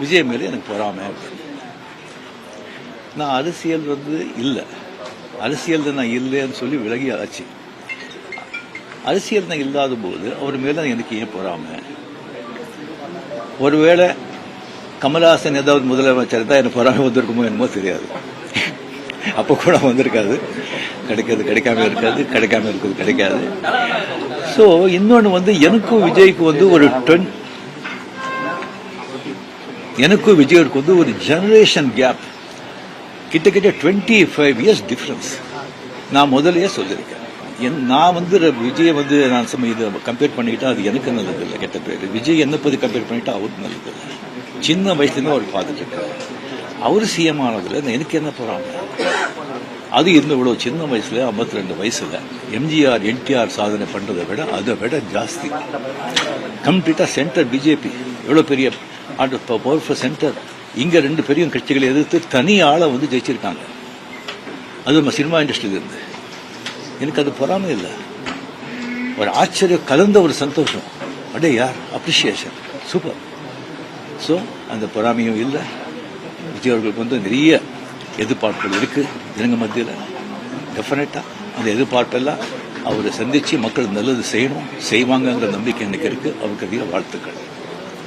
விஜய் மேலே எனக்கு பொறாமை. நான் அரசியல் இல்லை, அரசியல் நான் இல்லைன்னு சொல்லி விலகி ஆச்சு. அரசியல் தான் இல்லாத போது அவர் மேலே எனக்கு ஏன் பொறாமை? ஒருவேளை கமல்ஹாசன் ஏதாவது முதலமைச்சர் தான் எனக்கு பொறாமை வந்திருக்குமோ என்னமோ தெரியாது. அப்போ கூட வந்திருக்காது. கிடைக்காது கிடைக்காம இருக்காது, கிடைக்காம இருக்குது கிடைக்காது. ஸோ இன்னொன்று எனக்கும் விஜய்க்கு ஒரு எனக்கும் விஜய்க்கு ஒரு ஜெனரேஷன் கேப், கிட்டத்தட்ட 25 years டிஃபரன்ஸ். நான் முதலையே சொல்லியிருக்கேன். நான் விஜயை நான் இதை கம்பேர் பண்ணிக்கிட்டா அது எனக்கு நல்லது இல்லை, கெட்ட பேர். விஜய் என்ன பற்றி கம்பேர் பண்ணிட்டா அவருக்கு நல்லது இல்லை. சின்ன வயசுலேருந்து அவர் பார்த்துட்டு இருக்காரு. அவர் சிஎம் ஆனதுல எனக்கு என்ன போறாங்க? அது இவ்வளோ சின்ன வயசுல 52 வயசுல எம்ஜிஆர் என்டிஆர் சாதனை பண்றதை விட அதை விட ஜாஸ்தி. கம்ப்ளீட்டா சென்டர் பிஜேபி எவ்வளோ பெரிய பவர்ஃபுல் சென்டர். இங்க 2 பெரிய கட்சிகளை எதிர்த்து தனி ஆளை ஜெயிச்சிருக்காங்க. அது நம்ம சினிமா இண்டஸ்ட்ரியில இருந்து. எனக்கு அது பொறாமை இல்லை, ஒரு ஆச்சரியம் கலந்த ஒரு சந்தோஷம். அடே யார் அப்ரிசியேஷன், சூப்பர். ஸோ அந்த பொறாமையும் இல்லை. விஜய் அவர்களுக்கு நிறைய எதிர்பார்ப்புகள் இருக்கு ஜனங்க மத்தியில். டெஃபினட்டா அந்த எதிர்பார்ப்பெல்லாம் அவரை சந்திச்சு மக்கள் நல்லது செய்யணும், செய்வாங்கங்கிற நம்பிக்கை எனக்கு இருக்கு. அவருக்கு அதிக வாழ்த்துக்கள்.